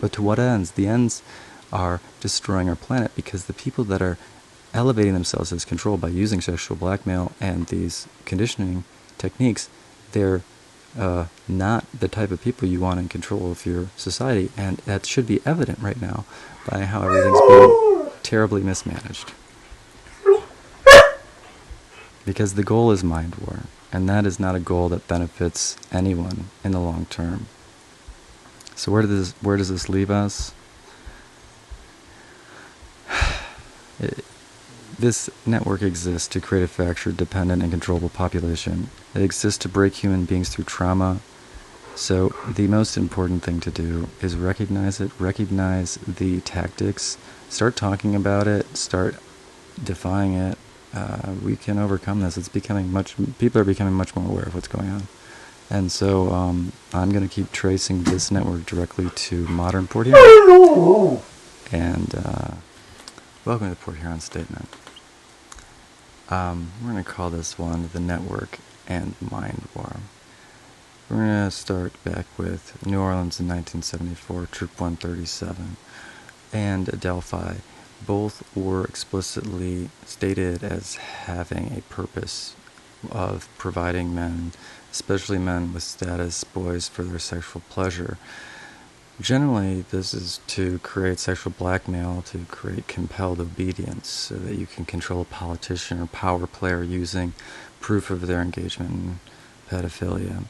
But to what ends? The ends are destroying our planet, because the people that are elevating themselves as control by using sexual blackmail and these conditioning techniques, they're not the type of people you want in control of your society, and that should be evident right now by how everything's being terribly mismanaged. Because the goal is mind war, and that is not a goal that benefits anyone in the long term. So where does this leave us? This network exists to create a fractured, dependent, and controllable population. It exists to break human beings through trauma. So the most important thing to do is recognize it, recognize the tactics, start talking about it, start defying it. We can overcome this. People are becoming much more aware of what's going on. And so I'm going to keep tracing this network directly to modern Port Huron. And welcome to the Port Huron Statement. We're going to call this one the Network and Mind War. We're going to start back with New Orleans in 1974, Troop 137, and Adelfi. Both were explicitly stated as having a purpose of providing men, especially men with status, boys, for their sexual pleasure. Generally, this is to create sexual blackmail, to create compelled obedience, so that you can control a politician or power player using proof of their engagement in pedophilia.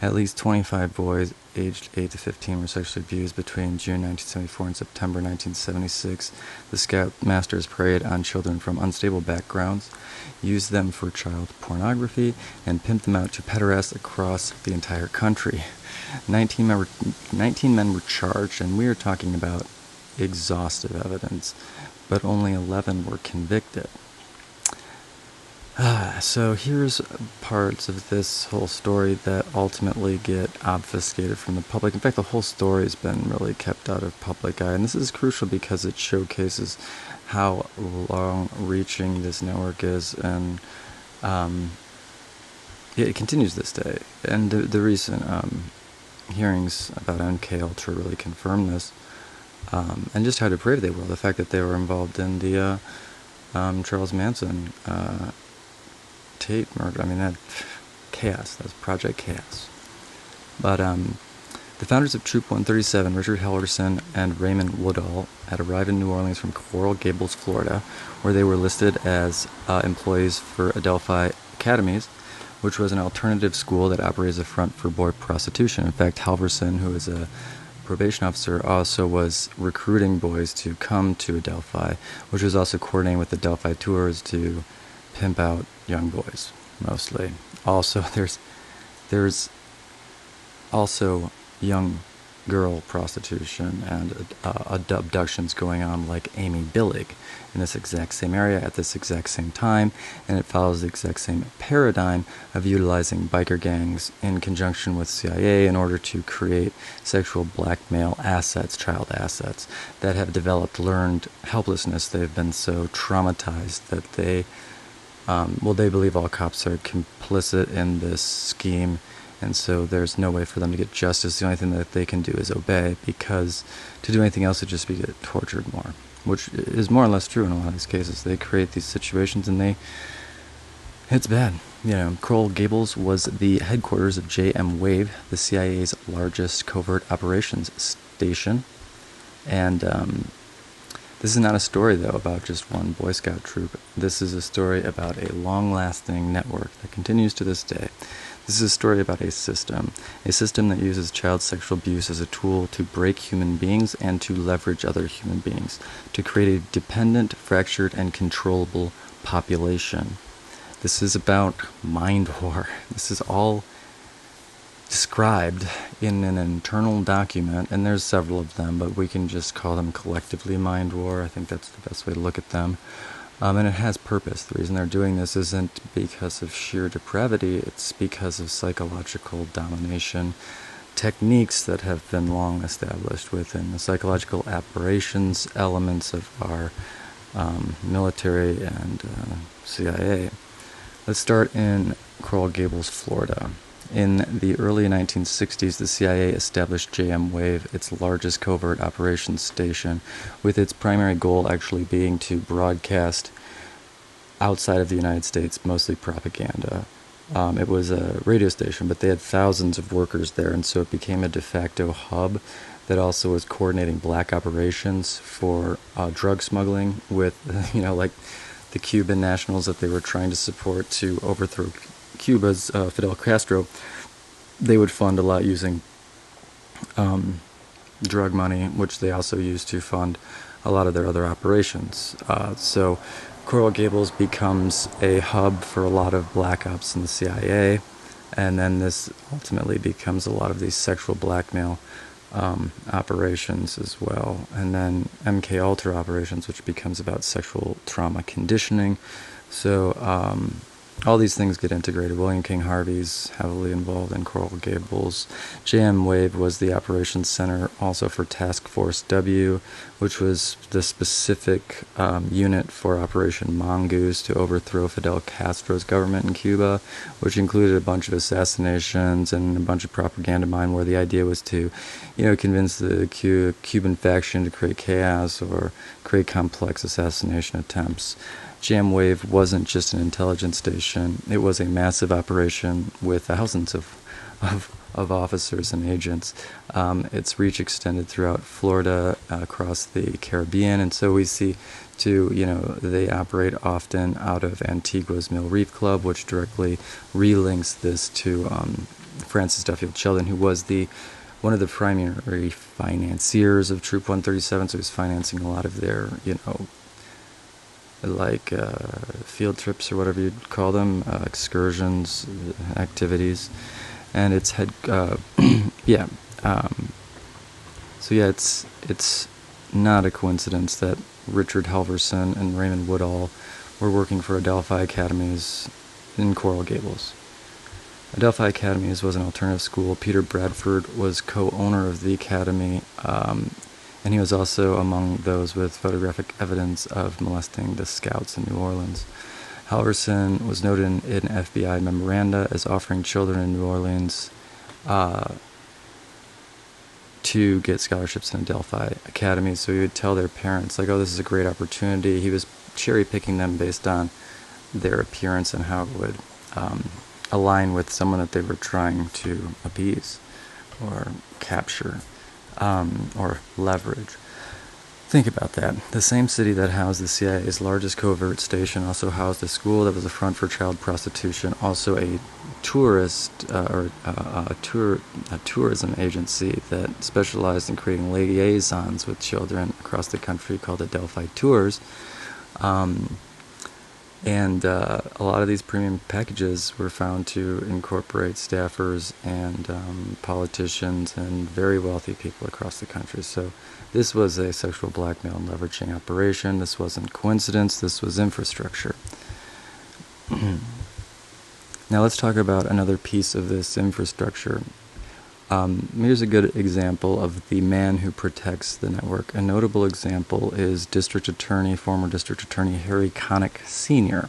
At least 25 boys aged 8 to 15 were sexually abused between June 1974 and September 1976. The Scoutmasters preyed on children from unstable backgrounds, used them for child pornography, and pimped them out to pederasts across the entire country. 19 men were charged, and we are talking about exhaustive evidence, but only 11 were convicted. So here's parts of this whole story that ultimately get obfuscated from the public. In fact, the whole story has been really kept out of public eye, and this is crucial because it showcases how long-reaching this network is, and it continues this day. And the recent hearings about MK Ultra really confirm this, and just how depraved they were. The fact that they were involved in the Charles Manson Tate murder. I mean, that chaos. That's Project Chaos. But the founders of Troop 137, Richard Helgerson and Raymond Woodall, had arrived in New Orleans from Coral Gables, Florida, where they were listed as employees for Adelphi Academies, which was an alternative school that operated as a front for boy prostitution. In fact, Helgerson, who is a probation officer, also was recruiting boys to come to Adelphi, which was also coordinating with Adelphi tours to pimp out young boys, mostly. Also, there's also young girl prostitution and abductions going on, like Amy Billig, in this exact same area at this exact same time, and it follows the exact same paradigm of utilizing biker gangs in conjunction with CIA in order to create sexual blackmail assets, child assets, that have developed learned helplessness. They've been so traumatized that they believe all cops are complicit in this scheme, and so there's no way for them to get justice. The only thing that they can do is obey, because to do anything else would just be get tortured more, which is more or less true in a lot of these cases. They create these situations, and it's bad. Coral Gables was the headquarters of JMWave, the CIA's largest covert operations station, and this is not a story, though, about just one Boy Scout troop. This is a story about a long-lasting network that continues to this day. This is a story about a system that uses child sexual abuse as a tool to break human beings and to leverage other human beings, to create a dependent, fractured, and controllable population. This is about mind war. This is all described in an internal document, and there's several of them, but we can just call them collectively mind war. I think that's the best way to look at them. And it has purpose. The reason they're doing this isn't because of sheer depravity, it's because of psychological domination techniques that have been long established within the psychological aberrations elements of our military and CIA. Let's start in Coral Gables, Florida. In the early 1960s, the CIA established JMWave, its largest covert operations station, with its primary goal actually being to broadcast outside of the United States, mostly propaganda. It was a radio station, but they had thousands of workers there, and so it became a de facto hub that also was coordinating black operations for drug smuggling with, like the Cuban nationals that they were trying to support to overthrow Cuba's Fidel Castro. They would fund a lot using drug money, which they also used to fund a lot of their other operations. So Coral Gables becomes a hub for a lot of black ops in the CIA, and then this ultimately becomes a lot of these sexual blackmail operations as well. And then MK Ultra operations, which becomes about sexual trauma conditioning. So all these things get integrated. William King Harvey's heavily involved in Coral Gables. JMWave was the operations center also for Task Force W, which was the specific unit for Operation Mongoose to overthrow Fidel Castro's government in Cuba, which included a bunch of assassinations and a bunch of propaganda mine where the idea was to, convince the Cuban faction to create chaos or create complex assassination attempts. JMWave wasn't just an intelligence station. It was a massive operation with thousands of officers and agents. Its reach extended throughout Florida, across the Caribbean, and so we see too, they operate often out of Antigua's Mill Reef Club, which directly relinks this to Francis Duffield Sheldon, who was one of the primary financiers of Troop 137, so he was financing a lot of their, field trips or whatever you'd call them, excursions, activities, and it's it's not a coincidence that Richard Halverson and Raymond Woodall were working for Adelfi Academies in Coral Gables. Adelphi Academies was an alternative school. Peter Bradford was co-owner of the academy, and he was also among those with photographic evidence of molesting the scouts in New Orleans. Halverson was noted in FBI memoranda as offering children in New Orleans to get scholarships in Adelphi Academy, so he would tell their parents, like, oh, this is a great opportunity. He was cherry-picking them based on their appearance and how it would align with someone that they were trying to appease or capture. Or leverage. Think about that. The same city that housed the CIA's largest covert station also housed a school that was a front for child prostitution, also a tourism agency that specialized in creating liaisons with children across the country called Adelphi Tours. And a lot of these premium packages were found to incorporate staffers and politicians and very wealthy people across the country. So this was a sexual blackmail and leveraging operation. This wasn't coincidence. This was infrastructure. Now let's talk about another piece of this infrastructure. Here's a good example of the man who protects the network. A notable example is former District Attorney Harry Connick Sr.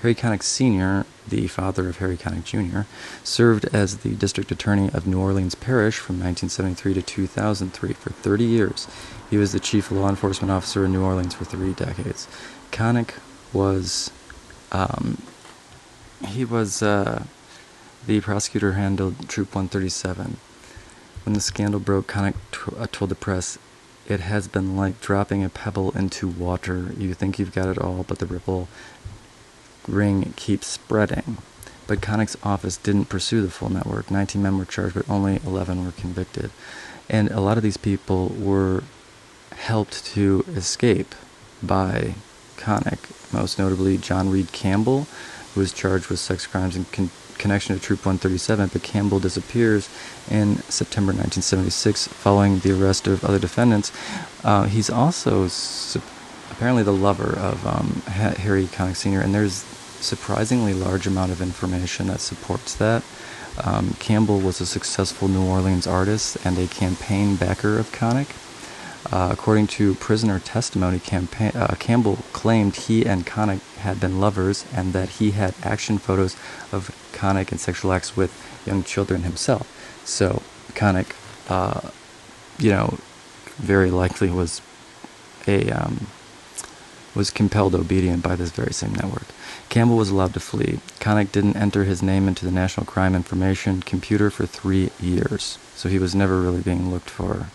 Harry Connick Sr., the father of Harry Connick Jr., served as the District Attorney of New Orleans Parish from 1973 to 2003 for 30 years. He was the chief law enforcement officer in New Orleans for 3 decades. Connick was the prosecutor handled Troop 137. When the scandal broke, Connick told the press, "It has been like dropping a pebble into water. You think you've got it all, but the ripple ring keeps spreading." But Connick's office didn't pursue the full network. 19 men were charged, but only 11 were convicted. And a lot of these people were helped to escape by Connick, most notably John Reed Campbell, who was charged with sex crimes in connection to Troop 137, but Campbell disappears in September 1976 following the arrest of other defendants. He's also apparently the lover of Harry Connick Sr., and there's surprisingly large amount of information that supports that. Campbell was a successful New Orleans artist and a campaign backer of Connick. According to prisoner testimony, Campbell claimed he and Connick had been lovers and that he had action photos of Connick and sexual acts with young children himself. So Connick, very likely was compelled obedient by this very same network. Campbell was allowed to flee. Connick didn't enter his name into the National Crime Information Computer for 3 years, so he was never really being looked for.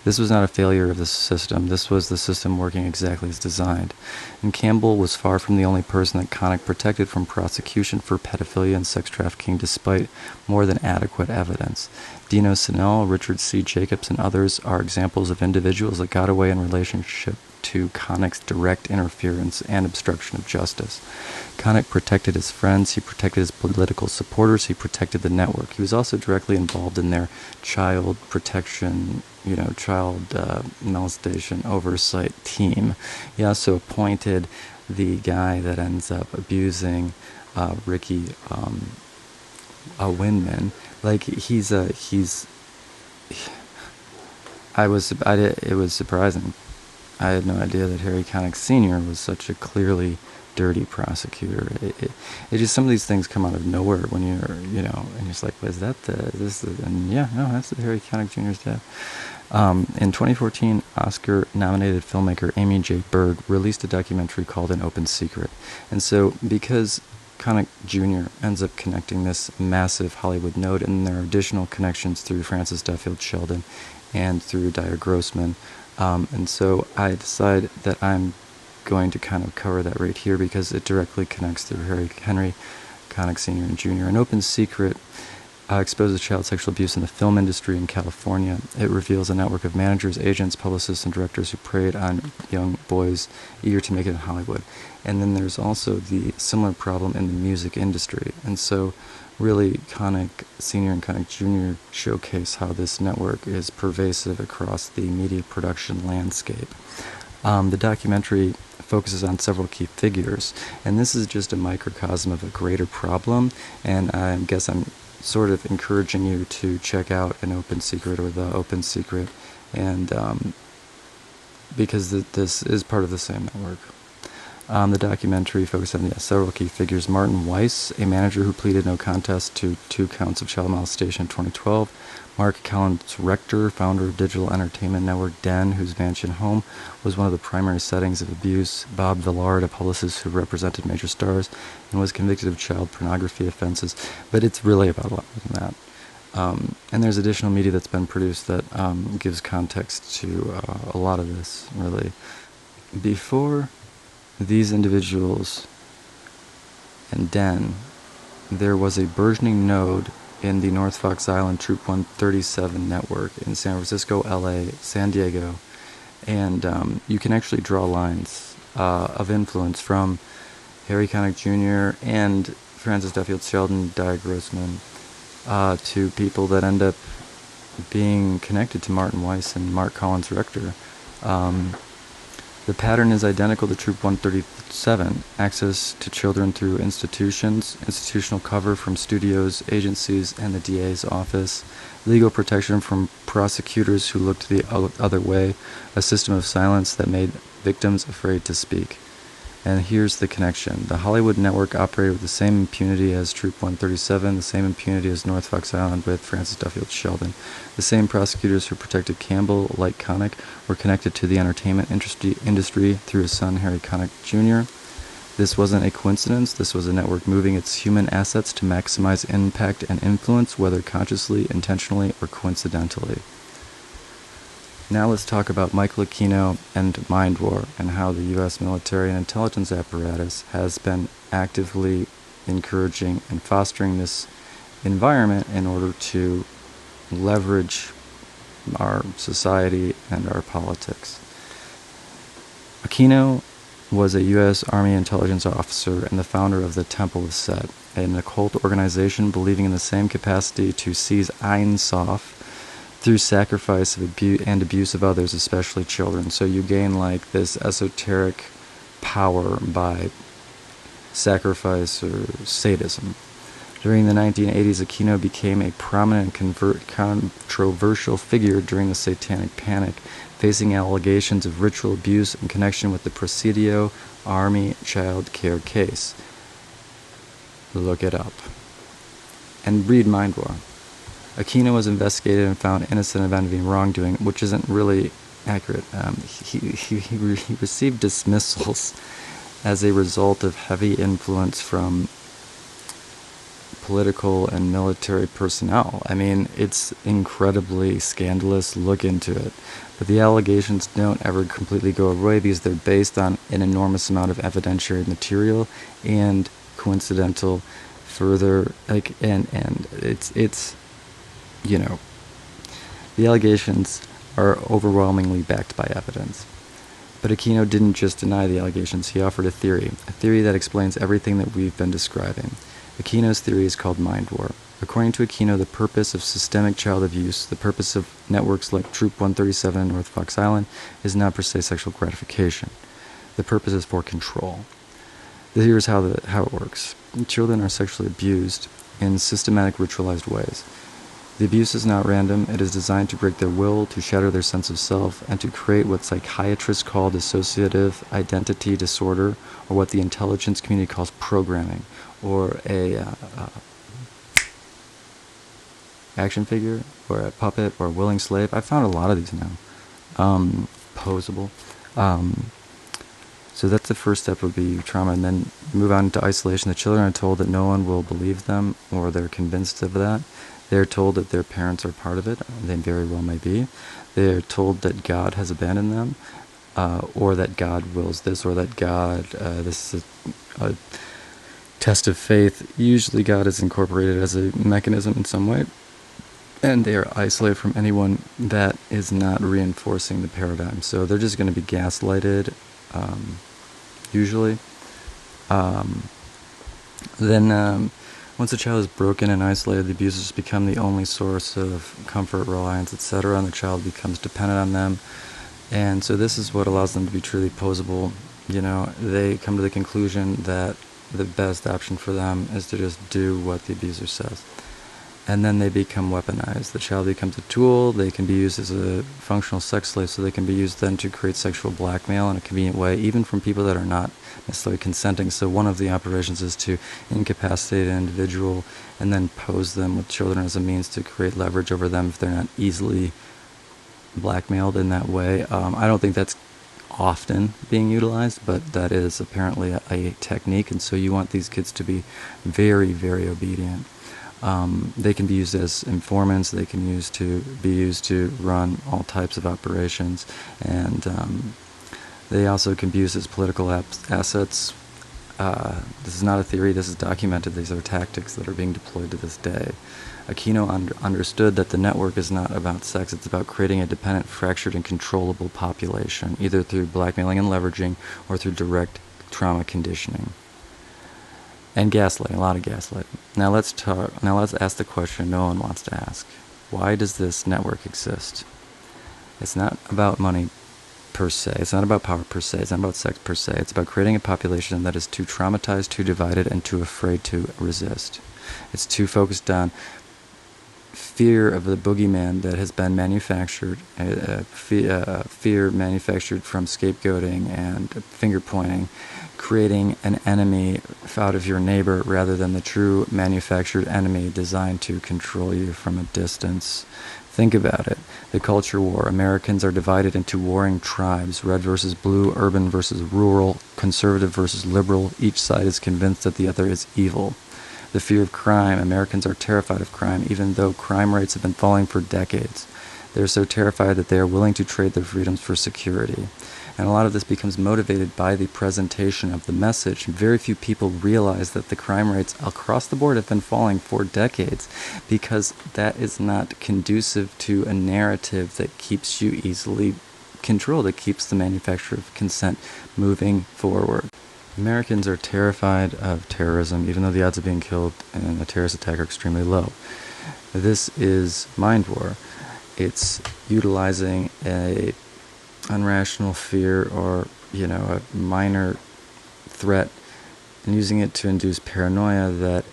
This was not a failure of the system. This was the system working exactly as designed. And Campbell was far from the only person that Connick protected from prosecution for pedophilia and sex trafficking, despite more than adequate evidence. Dino Sinell, Richard C. Jacobs, and others are examples of individuals that got away in relationship to Connick's direct interference and obstruction of justice. Connick protected his friends, he protected his political supporters, he protected the network. He was also directly involved in their child protection, child molestation oversight team. He also appointed the guy that ends up abusing Ricky Windman. It was surprising. I had no idea that Harry Connick Sr. was such a clearly dirty prosecutor. It just, some of these things come out of nowhere when you're, and you're just like, is that and yeah, no, that's the Harry Connick Jr.'s dad. In 2014, Oscar-nominated filmmaker Amy J. Berg released a documentary called An Open Secret. And so, because Connick Jr. ends up connecting this massive Hollywood node, and there are additional connections through Francis Duffield Sheldon and through Dyer Grossman, and so I decide that I'm going to kind of cover that right here because it directly connects through Henry Connick Sr. and Jr. An Open Secret exposes child sexual abuse in the film industry in California. It reveals a network of managers, agents, publicists, and directors who preyed on young boys eager to make it in Hollywood. And then there's also the similar problem in the music industry. And so really, Connick Sr. and Connick Jr. showcase how this network is pervasive across the media production landscape. The documentary focuses on several key figures, and this is just a microcosm of a greater problem, and I guess I'm sort of encouraging you to check out An Open Secret or The Open Secret, and because this is part of the same network. The documentary focused on several key figures. Martin Weiss, a manager who pleaded no contest to 2 counts of child molestation in 2012. Mark Collins Rector, founder of digital entertainment network Den, whose mansion home was one of the primary settings of abuse. Bob Villard, a publicist who represented major stars and was convicted of child pornography offenses. But it's really about a lot more than that. And there's additional media that's been produced that gives context to a lot of this, really. Before these individuals and Den, there was a burgeoning node in the North Fox Island Troop 137 network in San Francisco, LA, San Diego, and you can actually draw lines of influence from Harry Connick Jr. and Francis Duffield Sheldon, Dyer Grossman, to people that end up being connected to Martin Weiss and Mark Collins Rector. The pattern is identical to Troop 137, access to children through institutions, institutional cover from studios, agencies, and the DA's office, legal protection from prosecutors who looked the other way, a system of silence that made victims afraid to speak. And here's the connection. The Hollywood network operated with the same impunity as Troop 137, the same impunity as North Fox Island with Francis Duffield Sheldon. The same prosecutors who protected Campbell, like Connick, were connected to the entertainment industry through his son, Harry Connick Jr. This wasn't a coincidence. This was a network moving its human assets to maximize impact and influence, whether consciously, intentionally, or coincidentally. Now let's talk about Michael Aquino and MindWar and how the U.S. military and intelligence apparatus has been actively encouraging and fostering this environment in order to leverage our society and our politics. Aquino was a U.S. Army intelligence officer and the founder of the Temple of Set, an occult organization believing in the same capacity to seize Ein Sof through sacrifice and abuse of others, especially children. So you gain like this esoteric power by sacrifice or sadism. During the 1980s, Aquino became a prominent controversial figure during the Satanic Panic, facing allegations of ritual abuse in connection with the Presidio Army child care case. Look it up. And read MindWar. Aquino was investigated and found innocent of any wrongdoing, which isn't really accurate. He received dismissals as a result of heavy influence from political and military personnel. I mean, it's incredibly scandalous. Look into it. But the allegations don't ever completely go away because they're based on an enormous amount of evidentiary material and coincidental further, and it's you know, the allegations are overwhelmingly backed by evidence. But Aquino didn't just deny the allegations, he offered a theory that explains everything that we've been describing. Aquino's theory is called MindWar. According to Aquino, the purpose of systemic child abuse, the purpose of networks like Troop 137 in North Fox Island, is not per se sexual gratification. The purpose is for control. Here's how it works. Children are sexually abused in systematic, ritualized ways. The abuse is not random. It is designed to break their will, to shatter their sense of self, and to create what psychiatrists call dissociative identity disorder, or what the intelligence community calls programming, or a action figure, or a puppet, or a willing slave. I found a lot of these now. Posable. So that's the first step, would be trauma, and then move on to isolation. The children are told that no one will believe them, or they're convinced of that. They're told that their parents are part of it. They very well may be. They're told that God has abandoned them, or that God wills this, or that God, this is a test of faith. Usually God is incorporated as a mechanism in some way, and they are isolated from anyone that is not reinforcing the paradigm. So they're just going to be gaslighted, usually. Then once a child is broken and isolated, the abusers become the only source of comfort, reliance, etc., and the child becomes dependent on them. And so this is what allows them to be truly posable. You know, they come to the conclusion that the best option for them is to just do what the abuser says. And then they become weaponized. The child becomes a tool. They can be used as a functional sex slave, so they can be used then to create sexual blackmail in a convenient way, even from people that are not necessarily consenting. So one of the operations is to incapacitate an individual and then pose them with children as a means to create leverage over them if they're not easily blackmailed in that way. I don't think that's often being utilized, but that is apparently a technique, and so you want these kids to be very, very obedient. They can be used as informants. They can be used to run all types of operations, and they also can be used as political assets. This is not a theory. This is documented. These are tactics that are being deployed to this day. Aquino understood that the network is not about sex. It's about creating a dependent, fractured, and controllable population, either through blackmailing and leveraging or through direct trauma conditioning. And gaslighting, a lot of gaslighting. Now let's ask the question no one wants to ask. Why does this network exist? It's not about money per se. It's not about power per se. It's not about sex per se. It's about creating a population that is too traumatized, too divided, and too afraid to resist. It's too focused on fear of the boogeyman that has been manufactured, fear manufactured from scapegoating and finger pointing, creating an enemy out of your neighbor rather than the true manufactured enemy designed to control you from a distance. Think about it. The culture war. Americans are divided into warring tribes, red versus blue, urban versus rural, conservative versus liberal. Each side is convinced that the other is evil. The fear of crime. Americans are terrified of crime, even though crime rates have been falling for decades. They are so terrified that they are willing to trade their freedoms for security. And a lot of this becomes motivated by the presentation of the message. Very few people realize that the crime rates across the board have been falling for decades because that is not conducive to a narrative that keeps you easily controlled. It keeps the manufacture of consent moving forward. Americans are terrified of terrorism, even though the odds of being killed in a terrorist attack are extremely low. This is MindWar. It's utilizing a unrational fear or, a minor threat and using it to induce paranoia that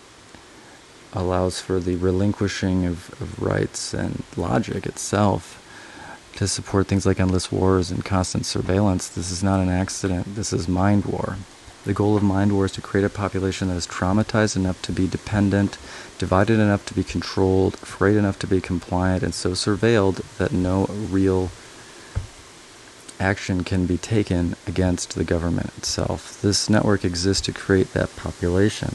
allows for the relinquishing of rights and logic itself to support things like endless wars and constant surveillance. This is not an accident. This is MindWar. The goal of MindWar is to create a population that is traumatized enough to be dependent, divided enough to be controlled, afraid enough to be compliant, and so surveilled that no real action can be taken against the government itself. This network exists to create that population.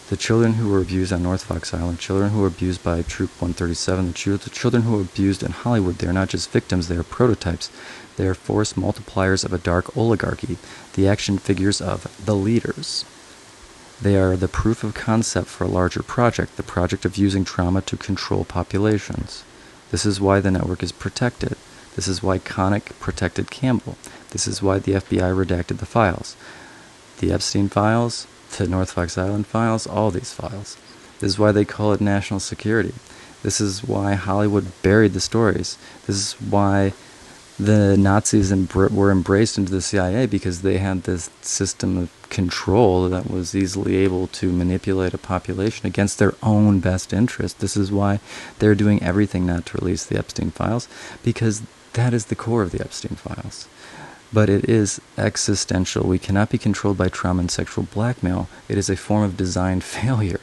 The children who were abused on North Fox Island, children who were abused by Troop 137, the children who were abused in Hollywood, they are not just victims, they are prototypes. They are force multipliers of a dark oligarchy, the action figures of the leaders. They are the proof of concept for a larger project, the project of using trauma to control populations. This is why the network is protected. This is why Connick protected Campbell. This is why the FBI redacted the files. The Epstein files, the North Fox Island files, all these files. This is why they call it national security. This is why Hollywood buried the stories. This is why the Nazis were embraced into the CIA, because they had this system of control that was easily able to manipulate a population against their own best interest. This is why they're doing everything not to release the Epstein files, because that is the core of the Epstein files. But it is existential. We cannot be controlled by trauma and sexual blackmail. It is a form of design failure.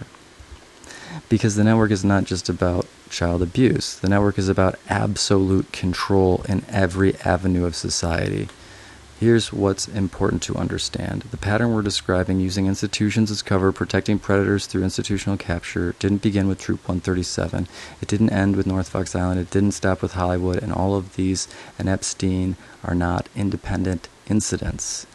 Because the network is not just about child abuse. The network is about absolute control in every avenue of society. Here's what's important to understand. The pattern we're describing, using institutions as cover, protecting predators through institutional capture, didn't begin with Troop 137. It didn't end with North Fox Island. It didn't stop with Hollywood. And all of these and Epstein are not independent incidents.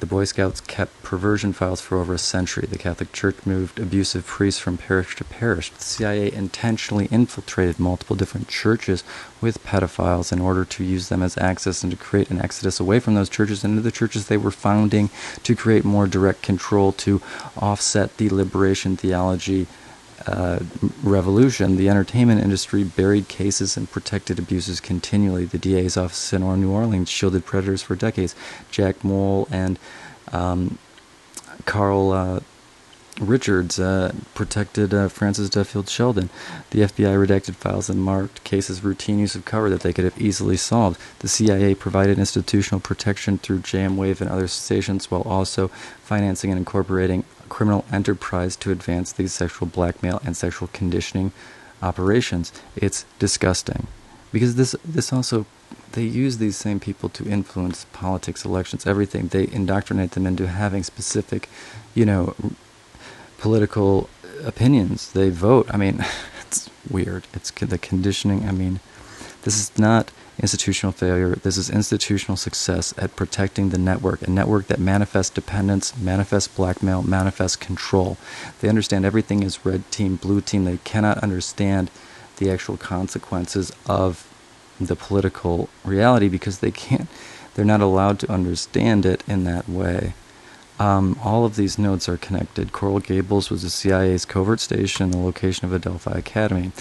The Boy Scouts kept perversion files for over a century. The Catholic Church moved abusive priests from parish to parish. The CIA intentionally infiltrated multiple different churches with pedophiles in order to use them as access and to create an exodus away from those churches into the churches they were founding, to create more direct control, to offset the liberation theology revolution. The entertainment industry buried cases and protected abuses continually. The DA's office in New Orleans shielded predators for decades. Jack Moll and Carl Richards protected Francis Duffield Sheldon. The FBI redacted files and marked cases routine use of cover that they could have easily solved. The CIA provided institutional protection through JMWave and other stations, while also financing and incorporating criminal enterprise to advance these sexual blackmail and sexual conditioning operations. It's disgusting. Because this also, they use these same people to influence politics, elections, everything. They indoctrinate them into having specific, political opinions. They vote. I mean, it's weird. It's the conditioning. I mean, this is not institutional failure. This is institutional success at protecting the network, a network that manifests dependence, manifests blackmail, manifests control. They understand everything is red team, blue team. They cannot understand the actual consequences of the political reality because they're not allowed to understand it in that way. All of these nodes are connected. Coral Gables was the CIA's covert station, the location of Adelfi Academy.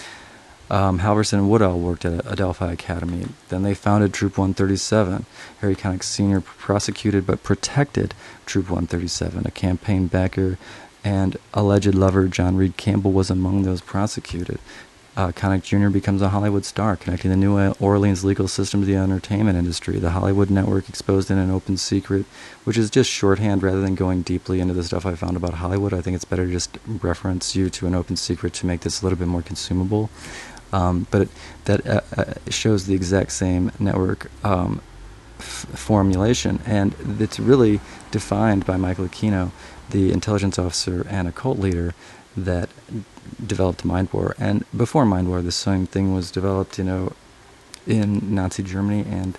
Halverson and Woodall worked at Adelphi Academy. Then they founded Troop 137. Harry Connick Sr. prosecuted but protected Troop 137. A campaign backer and alleged lover, John Reed Campbell, was among those prosecuted. Connick Jr. becomes a Hollywood star, connecting the New Orleans legal system to the entertainment industry. The Hollywood network exposed in an open secret, which is just shorthand rather than going deeply into the stuff I found about Hollywood. I think it's better to just reference you to an open secret to make this a little bit more consumable. But that shows the exact same network formulation, and it's really defined by Michael Aquino, the intelligence officer and a cult leader that developed MindWar. And before MindWar, the same thing was developed, in Nazi Germany and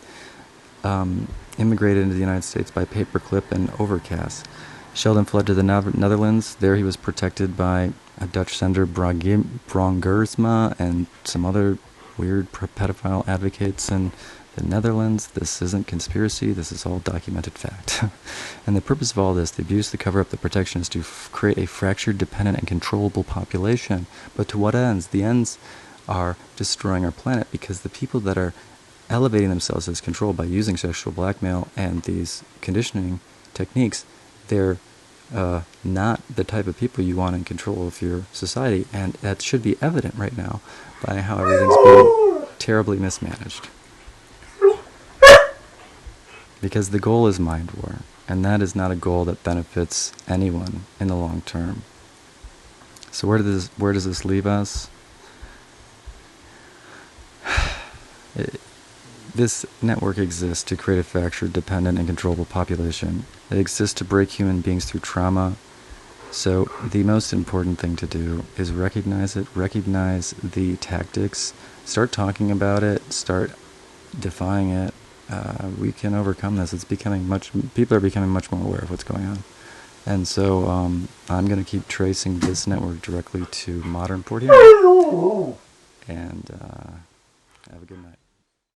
immigrated into the United States by paperclip and overcast. Shelden fled to the Netherlands. There he was protected by a Dutch senator, Brongersma, and some other weird pedophile advocates in the Netherlands. This isn't conspiracy. This is all documented fact. And the purpose of all this, the abuse, the cover-up, the protection, is to create a fractured, dependent, and controllable population. But to what ends? The ends are destroying our planet, because the people that are elevating themselves as control by using sexual blackmail and these conditioning techniques, they're not the type of people you want in control of your society, and that should be evident right now by how everything's being terribly mismanaged. Because the goal is MindWar, and that is not a goal that benefits anyone in the long term. So where does this leave us? This network exists to create a fractured, dependent, and controllable population. It exists to break human beings through trauma. So the most important thing to do is recognize it, recognize the tactics, start talking about it, start defying it. We can overcome this. People are becoming much more aware of what's going on. And so I'm going to keep tracing this network directly to modern Port Huron. And have a good night.